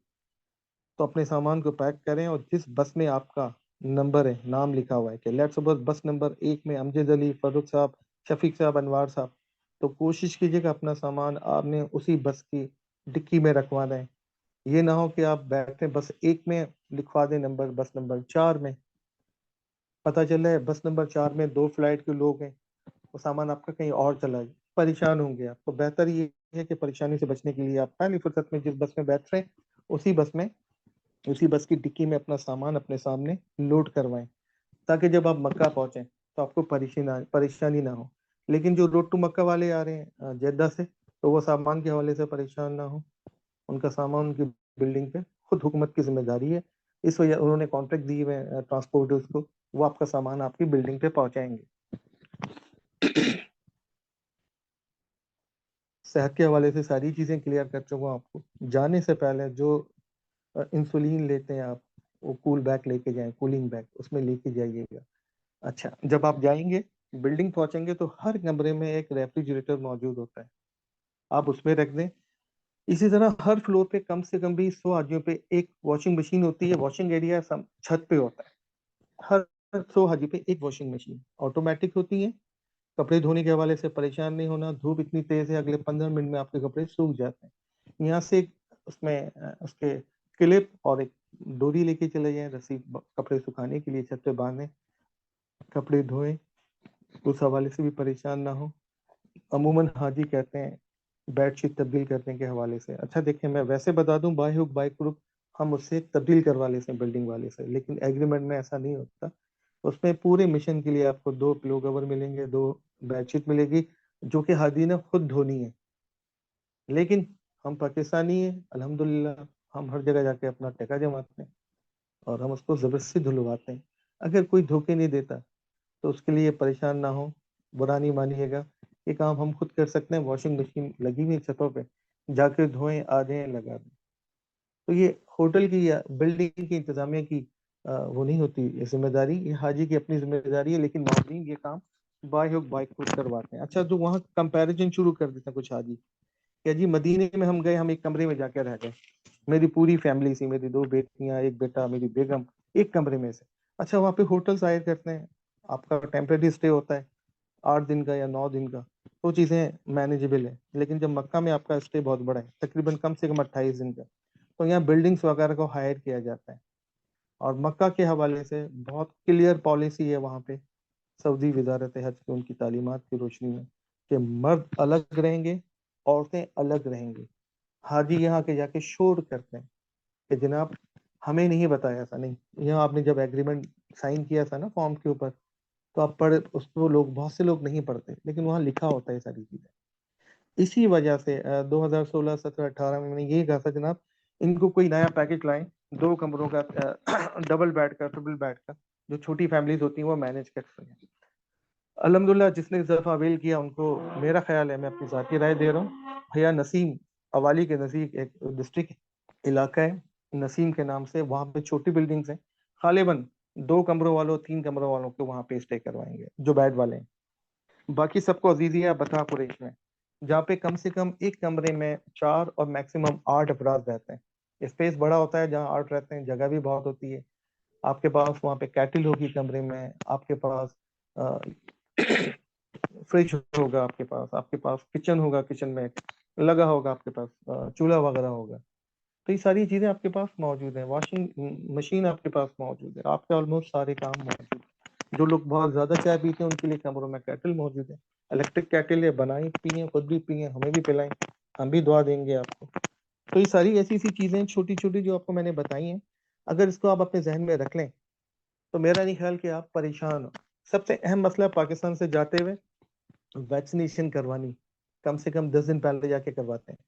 तो अपने सामान को पैक करें, और जिस बस में आपका नंबर है, नाम लिखा हुआ है कि लेट्स सपोज बस नंबर 1 में अमजद अली, फर्रुख साहब, शफीक साहब, अनवार साहब, तो कोशिश कीजिएगा अपना सामान आपने उसी बस की डिक्की में रखवा दें। ये ना हो कि आप बैठे बस 1 में, लिखवा दें नंबर बस नंबर 4 में, पता चला है बस नंबर 4 में 2 फ्लाइट के लोग हैं, वो सामान आपका कहीं और चला जाए, परेशान होंगे आप। तो बेहतर ये है कि परेशानी से बचने के लिए आप पहली फुर्सत में जिस बस में बैठ रहे हैं, उसी बस में, उसी बस की डिक्की में अपना सामान अपने सामने लोड करवाएं, ताकि जब आप मक्का पहुंचे तो आपको परेशानी ना हो। लेकिन जो रोड टू मक्का वाले आ रहे हैं जेद्दा से, तो वो सामान के हवाले से परेशान ना हो। उनका सामान उनकी बिल्डिंग पे खुद हुकूमत की जिम्मेदारी है, इस वजह उन्होंने कॉन्ट्रैक्ट दिए हुए हैं ट्रांसपोर्टर्स को, वो आपका सामान आपकी बिल्डिंग पे पहुंचाएंगे। सेहत के हवाले से सारी चीजें क्लियर कर चुका हूँ आपको। जाने से पहले जो इंसुलिन लेते हैं आप, वो कूल बैग लेके जाएं, कूलिंग बैग उसमें लेके जाइएगा। अच्छा, जब आप जाएंगे बिल्डिंग पहुंचेंगे तो हर कमरे में एक रेफ्रिजरेटर मौजूद होता है, आप उसमें रख दें। इसी तरह हर फ्लोर पे कम से कम भी 100 हाजियों पे एक वॉशिंग मशीन होती है, वॉशिंग एरिया छत पे होता है। हर 100 हाजी पे एक वॉशिंग मशीन ऑटोमेटिक होती है। कपड़े धोने के हवाले से परेशान नहीं होना, धूप इतनी तेज है, अगले 15 मिनट में आपके कपड़े सूख जाते हैं। यहाँ से उसमें उसके क्लिप और एक डोरी लेके चले जाएं, रस्सी कपड़े सुखाने के लिए, छत पे बांधें, कपड़े धोएं, उस हवाले से भी परेशान ना हो। अमूमन हाजी कहते हैं बेडशीट तब्दील करने के हवाले से। अच्छा देखिए, मैं वैसे बता दूं बाय हुक बाय क्रुक हम उससे तब्दील करवा लेते हैं बिल्डिंग वाले से, लेकिन एग्रीमेंट में ऐसा नहीं होता। उसमें पूरे मिशन के लिए आपको 2 पिलो कवर मिलेंगे, 2 बेडशीट मिलेगी, जो कि हादी ने खुद धोनी है। लेकिन हम पाकिस्तानी हैं अल्हम्दुलिल्लाह, हम हर जगह जाके अपना टका जमाते हैं और हम उसको जबरदस्ती धुलवाते हैं। अगर कोई धोखे नहीं देता तो उसके लिए परेशान ना हो, बुरा नहीं मानिएगा। ये काम हम खुद कर सकते हैं, वॉशिंग मशीन लगी हुई है छतों पे, जाके धोएं आ जाएं लगा दें। तो ये होटल की या बिल्डिंग की इंतजामिया की वो नहीं होती ये जिम्मेदारी, ये हाजी की अपनी जिम्मेदारी है, लेकिन मावरीन ये काम बाय हुक बाय खुद करवाते हैं। अच्छा, तो वहाँ कंपैरिजन शुरू कर देते हैं कुछ हाजी, क्या जी मदीने में हम गए, हम एक कमरे में जाकर रह गए, मेरी पूरी फैमिली थी, मेरी दो बेटियां, एक बेटा, मेरी बेगम, एक कमरे में से। अच्छा, वहाँ पे होटल्स आया करते हैं, आपका टेम्परेरी स्टे होता है 8 दिन का या 9 दिन का, तो चीज़ें मैनेजेबल है। लेकिन जब मक्का में आपका स्टे बहुत बड़ा है, तकरीबन कम से कम 28 दिन का, तो यहाँ बिल्डिंग्स वगैरह को हायर किया जाता है। और मक्का के हवाले से बहुत क्लियर पॉलिसी है वहाँ पे, सऊदी वजारत हज की उनकी तालीमात की रोशनी में, कि मर्द अलग रहेंगे, औरतें अलग रहेंगी। हाजी यहाँ के जाके शोर करते हैं कि जनाब हमें नहीं बताया, ऐसा नहीं। यहाँ आपने जब एग्रीमेंट साइन किया था ना फॉर्म के ऊपर, तो आप पढ़ उसको, लोग बहुत से लोग नहीं पढ़ते, लेकिन वहाँ लिखा होता है सारी चीजें। इसी वजह से 2016 17 18 में मैंने यही कहा था जनाब, इनको कोई नया पैकेज लाएं, 2 कमरों का, डबल बेड का, ट्रिपल बेड का, जो छोटी फैमिलीज होती हैं वो मैनेज कर सकें। अल्हम्दुलिल्लाह जिसने इस दफा अवेल किया उनको, मेरा ख्याल है, मैं अपनी जाती राय दे रहा हूँ, भैया नसीम अवाली के नज़दीक एक डिस्ट्रिक्ट इलाका है नसीम के नाम से, वहाँ पे छोटी बिल्डिंग्स हैं, गालिबन 2 कमरों वालों 3 कमरों वालों को वहाँ पे स्टे करवाएंगे जो बेड वाले हैं। बाकी सबको अजीजिया बता कुरैश में, जहाँ पे कम से कम एक कमरे में 4 और मैक्सिमम 8 अफराद रहते हैं। स्पेस बड़ा होता है, जहाँ 8 रहते हैं जगह भी बहुत होती है। आपके पास वहाँ पे कैटिल होगी कमरे में, आपके पास फ्रिज होगा, आपके पास किचन होगा, किचन में लगा होगा, आपके पास चूल्हा वगैरह होगा। तो ये सारी चीजें आपके पास मौजूद है, वॉशिंग मशीन आपके पास मौजूद है, आपके ऑलमोस्ट सारे काम मौजूद है। जो लोग बहुत ज्यादा चाय पीते हैं उनके लिए कमरों में कैटल मौजूद है, इलेक्ट्रिक कैटल है, बनाए पिए, खुद भी पिए, हमें भी पिलाएं, हम भी दुआ देंगे आपको। तो ये सारी ऐसी सी चीजें छोटी छोटी जो आपको मैंने बताई हैं, अगर इसको आप अपने जहन में रख लें तो मेरा नहीं ख्याल कि आप परेशान हो। सबसे अहम मसला पाकिस्तान से जाते हुए वैक्सीनेशन करवानी, कम से कम 10 दिन पहले जाके करवाते हैं।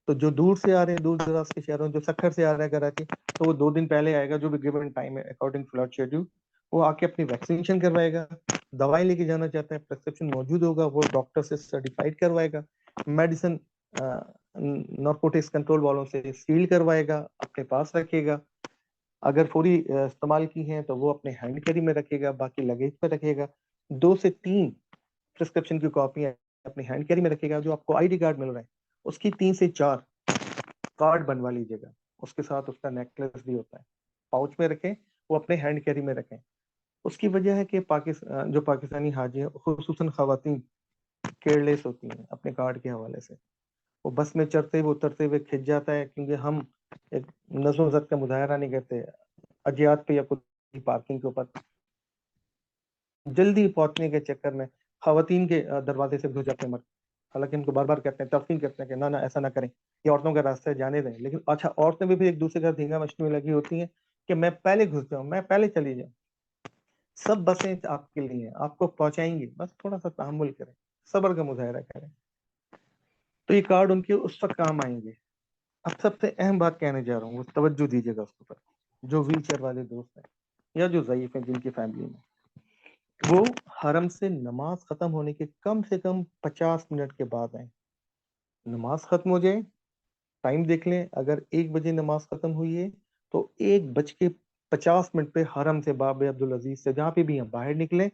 तो जो दूर से आ रहे हैं, दूर दराज के शहरों, जो सखर से आ रहा है कराची, तो वो 2 दिन पहले आएगा, जो भी गिवन टाइम है अकॉर्डिंग फ्लड शेड्यूल, वो आके अपनी वैक्सीनेशन करवाएगा। दवाई लेके जाना चाहता है, प्रिस्क्रिप्शन मौजूद होगा, वो डॉक्टर से सर्टिफाइड करवाएगा। मेडिसिन नारकोटिक्स कंट्रोल वालों से सील करवाएगा, अपने पास रखेगा। अगर पूरी इस्तेमाल की है तो वो अपने हैंड कैरी में रखेगा, बाकी लगेज पे रखेगा। 2 से 3 प्रिस्क्रिप्शन की कॉपी अपने हैंड कैरी में रखेगा। जो आपको आईडी कार्ड मिल रहा है उसकी 3 से 4 कार्ड बनवा लीजिएगा, उसके साथ उसका नेकलेस भी होता है, पाउच में रखें, वो अपने हैंड कैरी में रखें। उसकी वजह है कि पाकिस्तान, जो पाकिस्तानी हाजी है, खुसूसन खवातीन केयरलेस होती हैं अपने कार्ड के हवाले से। वो बस में चढ़ते हुए उतरते हुए खिंच जाता है, क्योंकि हम एक नज़्म ज़ब्त का मुजाहरा नहीं करते अजियात पे या कोई पार्किंग के ऊपर, जल्दी पहुंचने के चक्कर में खवातीन के दरवाजे से घुस जाते हैं मर्द। हालांकि उनको बार बार कहते हैं, तलकीन करते हैं कि ना ना ऐसा ना करें, ये औरतों का रास्ता है, जाने दें। लेकिन अच्छा, औरतें भी एक दूसरे का धींगा मचने में लगी होती हैं कि मैं पहले घुस जाऊं, मैं पहले चली जाऊं। सब बसें आपके लिए हैं, आपको पहुंचाएंगी, बस थोड़ा सा तहम्मुल करें, सब्र का मुजाहरा करें, तो ये कार्ड उनके उस वक्त काम आएंगे। अब सबसे अहम बात कहने जा रहा हूँ, वो तवज्जो दीजिएगा उसके ऊपर। जो व्हील चेयर वाले दोस्त हैं या जो ज़ईफ हैं जिनकी फैमिली में, वो हरम से नमाज खत्म होने के कम से कम 50 मिनट के बाद आए। नमाज खत्म हो जाए, टाइम देख लें, अगर 1 बजे नमाज खत्म हुई है तो 1 बज के 50 मिनट पे हरम से बाब अब्दुल अजीज से जहाँ पे भी हम बाहर निकले,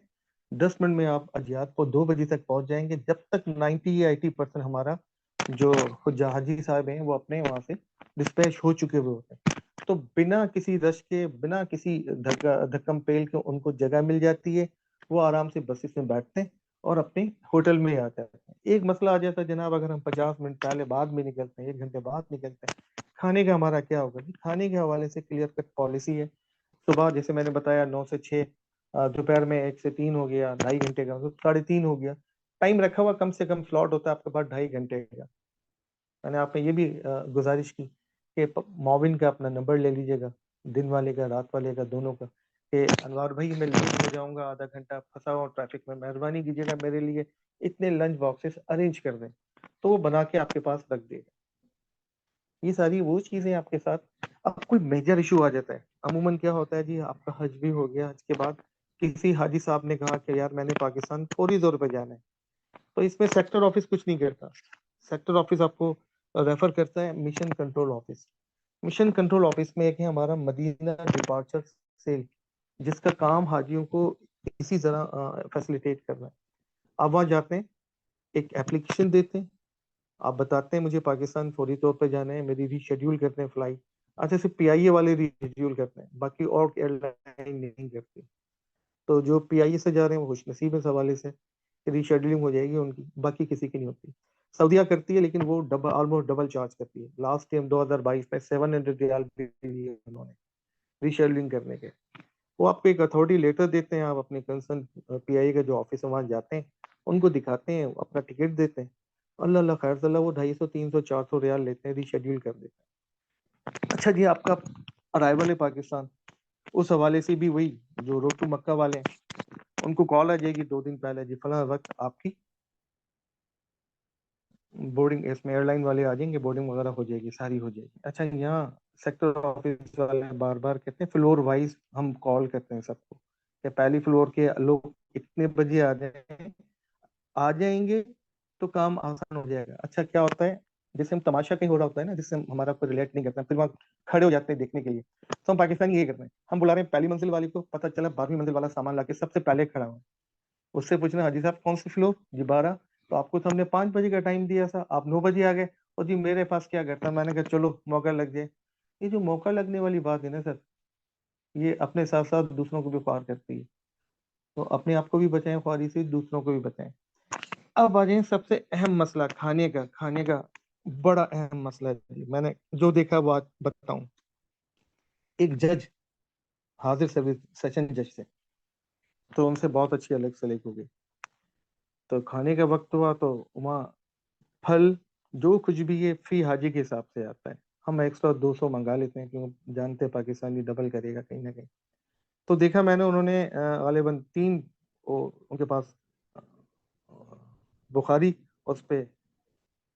10 मिनट में आप अजियात को 2 बजे तक पहुंच जाएंगे, जब तक 90 या 80% हमारा जो हाजी साहब हैं वो अपने वहां से डिस्पैच हो चुके हुए होते हैं। तो बिना किसी रश के, बिना किसी धक्कम पेल के उनको जगह मिल जाती है, वो आराम से बसेस में बैठते हैं और अपने होटल में आ जाते हैं। एक मसला आ जाता है जनाब, अगर हम 50 मिनट पहले बाद में निकलते हैं, 1 घंटे बाद निकलते हैं, खाने का हमारा क्या होगा जी? खाने के हवाले से क्लियर कट पॉलिसी है। सुबह जैसे मैंने बताया 9 से 6, दोपहर में 1 से 3 हो गया, 2.5 घंटे का, मतलब 3.5 हो गया। टाइम रखा हुआ कम से कम स्लॉट होता है आपके पास 2.5 घंटे का। मैंने आपने ये भी गुजारिश की कि मोबिन का अपना नंबर ले लीजिएगा, दिन वाले का, रात वाले का, दोनों का, कि अनवार भाई मैं लेट हो जाऊंगा, आधा घंटा फंसा हुआ ट्रैफिक में, मेहरबानी कीजिएगा मेरे लिए इतने लंच बॉक्सेस अरेंज कर दें, तो वो बना के आपके पास रख देगा। ये सारी वो चीजें आपके साथ अब कोई मेजर इशू आ जाता है, अमूमन क्या होता है जी, आपका हज भी हो गया, हज के बाद किसी हाजी साहब ने कहा कि यार मैंने पाकिस्तान फौरी तौर पे जाना है, तो इसमें सेक्टर ऑफिस कुछ नहीं करता। सेक्टर ऑफिस आपको रेफर करता है mission control office. Mission control office में एक है हमारा मदीना डिपार्चर सेल, जिसका काम हाजियों को इसी तरह फैसिलिटेट करना है। आप वहाँ जाते हैं, एक एप्लीकेशन देते हैं, आप बताते हैं मुझे पाकिस्तान फौरी तौर पे जाना है, मेरी रीशेड्यूल करते हैं फ्लाइट। अच्छा, सिर्फ पीआईए वाले रीशेड्यूल करते हैं, बाकी और एयरलाइन नहीं करती। तो जो पीआईए से जा रहे हैं वो खुश नसीब है इस हवाले से, रीशेड्यूलिंग हो जाएगी उनकी, बाकी किसी की नहीं होती। सऊदीया करती है, लेकिन वो डबल, ऑलमोस्ट डबल चार्ज करती है। लास्ट टाइम 2022 में 700 रियाल भी लिए उन्होंने रीशेड्यूलिंग करने के। वो आपको एक अथॉरिटी लेटर देते हैं, आप अपने कंसर्न पीआईए का जो ऑफिस है वहां जाते हैं, उनको दिखाते हैं, अपना टिकट देते हैं, अल्लाह अल्लाह खैर सल्ला, वो 250 300 400 रियाल लेते हैं, रीशेड्यूल कर देते हैं। अच्छा जी, आपका अराइवल है पाकिस्तान, उस हवाले से भी वही, जो रोड टू मक्का वाले हैं, उनको कॉल आ जाएगी 2 दिन पहले, जी फला वक्त आपकी बोर्डिंग, इसमें एयरलाइन वाले आ जाएंगे, बोर्डिंग वगैरह हो जाएगी, सारी हो जाएगी। अच्छा, यहाँ सेक्टर ऑफिस वाले बार बार कहते हैं फ्लोर वाइज हम कॉल करते हैं सबको, कि पहली फ्लोर के लोग इतने बजे आ जाएं, आ जाएंगे तो काम आसान हो जाएगा। अच्छा, क्या होता है, जैसे हम तमाशा कहीं हो रहा होता है ना, जिससे हमारा कोई रिलेट नहीं करता, फिर वहाँ खड़े हो जाते हैं देखने के लिए, तो हम पाकिस्तानी ये करते हैं, हम बुला रहे हैं पहली मंजिल वाली को, पता चला 12वीं मंजिल वाला सामान लाके सबसे पहले खड़ा हुआ, उससे पूछना हाजी साहब कौन सी फ्लोर, जी 12। तो आपको तो हमने 5 बजे का टाइम दिया था, आप 9 बजे आ गए, और जी मेरे पास क्या करता, मैंने कहा चलो मौका लग जाए। ये जो मौका लगने वाली बात है ना सर, ये अपने साथ साथ दूसरों को भी ख्वार करती है। तो अपने आप को भी बचाएं ख्वारी से, दूसरों को भी बचाएं। अब आ जाए सबसे अहम मसला, खाने का। खाने का बड़ा अहम मसला है जी, मैंने जो देखा वो आज बताऊं। एक जज हाजिर सर्विस सेशन जज से, तो उनसे बहुत अच्छी अलग सलीक हो गई। तो खाने का वक्त हुआ तो वहाँ फल जो कुछ भी है फी हाजी के हिसाब से आता है। हम एक्स्ट्रा 200 मंगा लेते हैं, क्योंकि जानते हैं पाकिस्तानी डबल करेगा कहीं ना कहीं। तो देखा मैंने, उन्होंने गालिबन 3, उनके पास अ, बुखारी, उस पे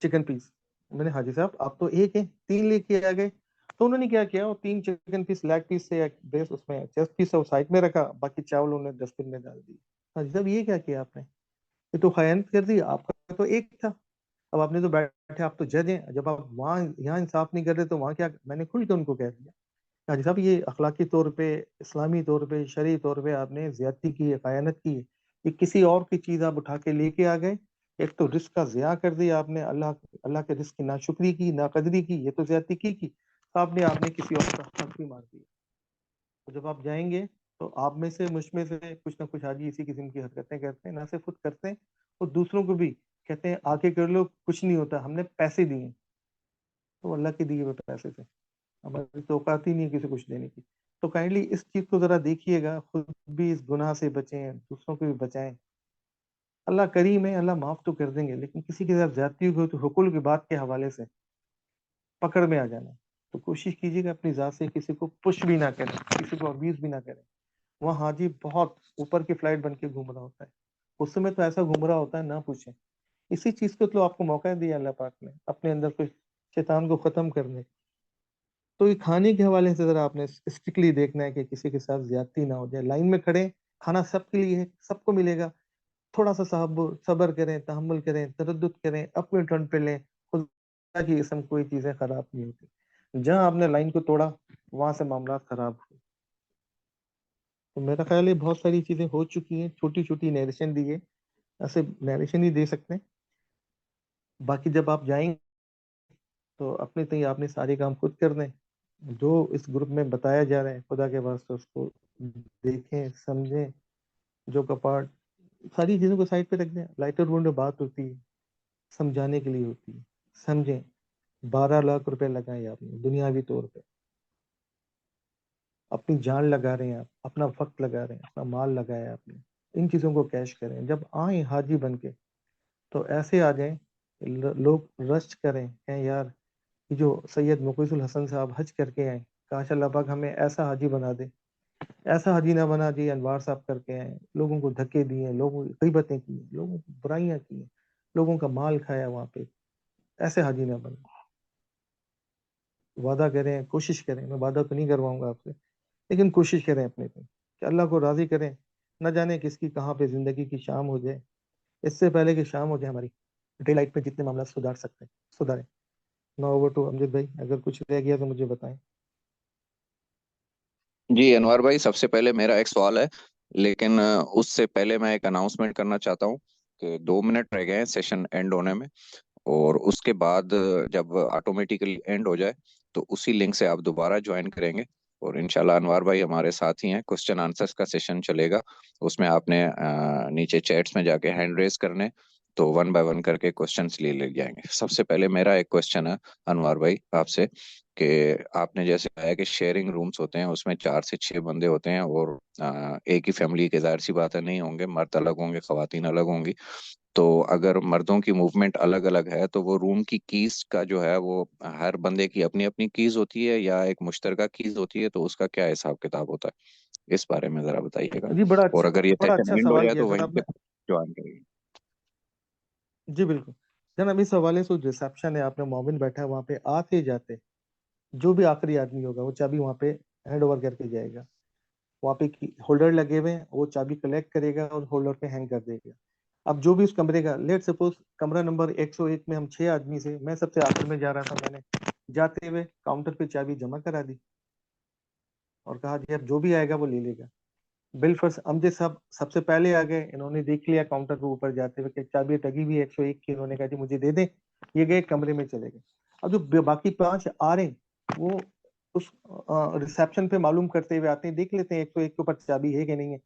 चिकन पीस। मैंने हाजी साहब आप तो एक है, 3 लेके आ गए। तो उन्होंने क्या किया, वो 3 चिकन पीस लेग पीस से बेस उसमें चेस्ट पीस साइड में रखा, बाकी चावल उन्होंने डस्टबिन में डाल दिए। हाजी साहब ये क्या किया आपने, ये तो खयानत कर दी, आपका तो एक था। अब आपने तो बैठे, आप तो जज हैं, जब आप वहाँ यहाँ इंसाफ नहीं कर रहे तो वहाँ क्या। मैंने खुल के उनको कह दिया, हाजी साहब ये अखलाकी तौर पे, इस्लामी तौर पे, शरई तौर पे आपने ज्यादती की है, खयानत की है। ये किसी और की चीज आप उठा के लेके आ गए, एक तो रिस्क का ज़िया कर दिया आपने, अल्लाह अल्लाह के रिस्क की नाशुक्री की, नाकदरी की, ये तो ज्यादती की। तो आपने किसी और का हक भी मार दिया। तो जब आप जाएंगे, तो आप में से, मुझ में से कुछ ना कुछ हाजी इसी किस्म की हरकतें करते हैं, ना सिर्फ खुद करते हैं और दूसरों को भी कहते हैं आके कर लो, कुछ नहीं होता, हमने पैसे दिए। तो अल्लाह के दिए हुए पैसे से हमारी तो औकात ही नहीं है किसी कुछ देने की। तो काइंडली इस चीज को जरा देखिएगा, खुद भी इस गुनाह से बचें, दूसरों को भी बचाएं। अल्लाह करीम है, अल्लाह माफ तो कर देंगे, लेकिन किसी के साथ ज्यादती हो तो हुकुल की बात के हवाले से पकड़ में आ जाना। तो कोशिश कीजिएगा अपनी जात से किसी को पुश भी ना करें, किसी को अब्यूज भी ना करें। वहाँ हाजी बहुत ऊपर की फ्लाइट बन के घूम रहा होता है, उस समय तो ऐसा घूम रहा होता है ना पूछे। इसी चीज को तो आपको मौका दिया अल्लाह पाक ने, अपने अंदर कुछ शैतान को खत्म करने। तो ये खाने के हवाले से जरा आपने स्ट्रिक्टली देखना है कि किसी के साथ ज्यादती ना हो जाए। लाइन में खड़े, खाना सबके लिए है, सबको मिलेगा। थोड़ा सा सब्र करें, तहम्मुल करें, तरद्दुत करें, अपने टर्न पे लें। खुदा की कसम कोई चीजें खराब नहीं होती, जहां आपने लाइन को तोड़ा वहां से मामला खराब हुए। तो मेरा ख्याल है बहुत सारी चीजें हो चुकी हैं, छोटी छोटी नरेशन दी है, ऐसे नरेशन ही दे सकते हैं। बाकी जब आप जाएंगे तो अपने तय आपने सारे काम खुद कर दें। जो इस ग्रुप में बताया जा रहा है, खुदा के वास्ते उसको देखें, समझें। जो कपाट, सारी चीजों को साइड पे रख दें। लाइटर वुड में बात होती है, समझाने के लिए होती है। समझें, 12 लाख रुपए लगाए आपने दुनियावी तौर पे, अपनी जान लगा रहे हैं आप, अपना वक्त लगा रहे हैं, अपना माल लगाया आपने, इन चीजों को कैश करें। जब आए हाजी बन के, तो ऐसे आ जाएं, लोग रश करें, कहें यार कि जो सैयद मुकबिल हसन साहब हज करके आए, काश अल्लाह पाक हमें ऐसा हाजी बना दे। ऐसा हाजी ना बना दिए अनवार साहब करके आए, लोगों को धक्के दिए, लोगों की गीबतें की, लोगों को बुराइयां की, लोगों का माल खाया वहां पे। ऐसे हाजी ना बने। वादा करें, कोशिश करें, मैं वादा तो नहीं करवाऊंगा आपसे, लेकिन कोशिश करें अपने पे कि अल्लाह को राजी करें। न जाने किसकी कहाँ पे जिंदगी की शाम हो जाए, इससे पहले कि शाम हो जाए हमारी, डे लाइट में जितने मामला सुधार सकते हैं सुधारें। नाउ ओवर टू अमजद भाई, अगर कुछ रह गया तो मुझे बताएं। जी अनवर भाई, सबसे पहले मेरा एक सवाल है, लेकिन उससे पहले मैं एक अनाउंसमेंट करना चाहता हूँ कि 2 मिनट रह गए हैं सेशन एंड होने में। और उसके बाद जब ऑटोमेटिकली एंड हो जाए तो उसी लिंक से आप दोबारा ज्वाइन करेंगे। और इंशाल्लाह अनवर भाई हमारे साथ ही हैं, क्वेश्चन आंसर्स का सेशन चलेगा। उसमें आपने नीचे चैट्स में जाके हैंड रेज करने, तो वन बाय वन करके क्वेश्चंस ले ले जाएंगे। सबसे पहले मेरा एक क्वेश्चन है अनवर भाई आपसे, कि आपने जैसे कहा है कि शेयरिंग रूम्स होते हैं, उसमें 4 से 6 बंदे होते हैं, और एक ही फैमिली के, जाहिर सी बात है, नहीं होंगे, मर्द अलग होंगे, खवातीन अलग होंगी। तो अगर मर्दों की मूवमेंट अलग अलग है तो वो रूम की कीज का जो है वो हर बंदे की अपनी अपनी कीज होती है या एक मुश्तरका कीज होती है, तो उसका क्या हिसाब किताब होता है, इस बारे में जरा बताइएगा। जी और अगर ये बड़ा सेशन अच्छा एंड हो सवाल जाए किया तो वहीं जनाब से ने। ज्वाइन करिए। जी बिल्कुल। जनाब इस हवाले से रिसेप्शन है, आपने मोमिन बैठा है वहाँ पे, आते जाते जो भी आखिरी आदमी होगा वो चाबी वहाँ पे हैंड ओवर करके जाएगा। वहाँ पे होल्डर लगे हुए हैं, वो चाबी कलेक्ट करेगा और होल्डर पे हैंग कर देगा। अब जो भी उस कमरे का, लेट सपोज कमरा नंबर 101 में हम 6 आदमी से, मैं सबसे आखिर में जा रहा था, मैंने जाते हुए काउंटर पे चाबी जमा करा दी और कहा जी अब जो भी आएगा वो ले लेगा। बिल फर्स्ट अमजद साहब सबसे पहले आ गए, इन्होंने देख लिया काउंटर पे ऊपर जाते हुए कि चाबी टगी हुई है 101 की, इन्होंने कहा जी मुझे दे दें। ये गए कमरे में चले गए। अब जो बाकी 5 आ रहे हैं वो उस रिसेप्शन पे मालूम करते हुए आते हैं, देख लेते हैं 101 के ऊपर चाबी है कि नहीं है।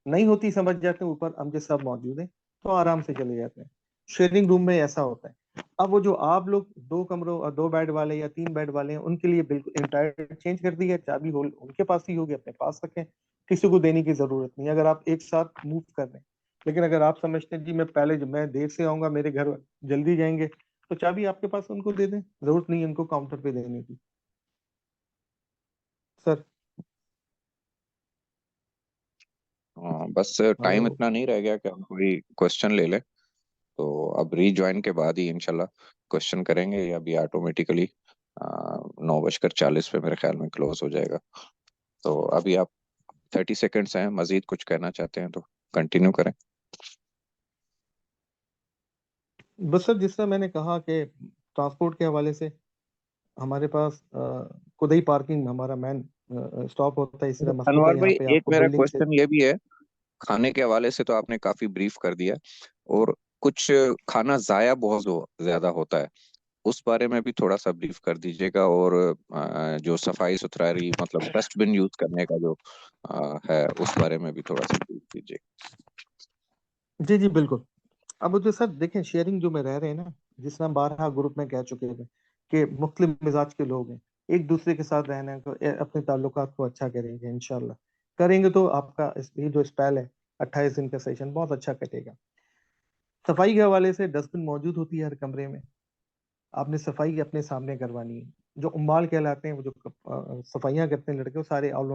नहीं होती समझ जाते हैं ऊपर अमजद साहब मौजूद है, तो आराम से चले जाते हैं। शेयरिंग रूम में ऐसा होता है। अब वो जो आप लोग 2 कमरों और 2 बेड वाले या 3 बेड वाले हैं, उनके लिए बिल्कुल इंटायर चेंज कर दी है, चाबी होल उनके पास ही होगी, अपने पास रखें, किसी को देने की जरूरत नहीं, अगर आप एक साथ मूव कर रहे हैं। लेकिन अगर आप समझते हैं जी मैं देर से आऊंगा, मेरे घर जल्दी जाएंगे, तो चाबी आपके पास उनको दे दें, जरूरत नहीं है उनको काउंटर पे देने की। सर। हाँ, बस हेलो। टाइम इतना नहीं रह गया कि हम कोई क्वेश्चन ले लें। तो अब रीज्वाइन के बाद ही इंशाल्लाह क्वेश्चन करेंगे, या अभी ऑटोमेटिकली 9:40 पे मेरे ख्याल में क्लोज हो जाएगा। तो अभी आप 30 सेकेंड्स हैं, मजीद कुछ कहना चाहते हैं तो कंटिन्यू करें। बस सर, जिस तरह मैंने कहा कि ट्रांसपोर्ट के हवाले से हमारे पास खुद ही पार्किंग हमारा मेन स्टॉप होता है, इस तरह मसरूका अनवर यहाँ भाई, पे एक आपको मेरा बिल्डिंग से। क्वेश्चन ये भी है, खाने के हवाले से तो आपने काफी ब्रीफ कर दिया, और कुछ खाना जाया बहुत ज्यादा होता है, उस बारे में भी थोड़ा सा ब्रीफ कर दीजिएगा। और जो सफाई सुथराई, मतलब डस्टबिन यूज करने का जो है, उस बारे में भी थोड़ा सा ब्रीफ दीजिए। जी जी बिल्कुल। अब जो सर देखें, शेयरिंग जो में रह रहे हैं ना, जिस तरह 12 ग्रुप में कह चुके हैं कि मुख्तलिफ मिजाज के लोग हैं, एक दूसरे के साथ रहना को अपने ताल्लुकात को अच्छा करेंगे, इंशाल्लाह करेंगे तो आपका ये जो स्पेल है 28 दिन का सेशन बहुत अच्छा कटेगा। सफाई के हवाले से डस्टबिन मौजूद होती है हर कमरे में, आपने सफाई अपने सामने करवानी है। जो उम्माल कहलाते हैं, वो जो सफाइयाँ करते हैं लड़के, वो सारे ऑल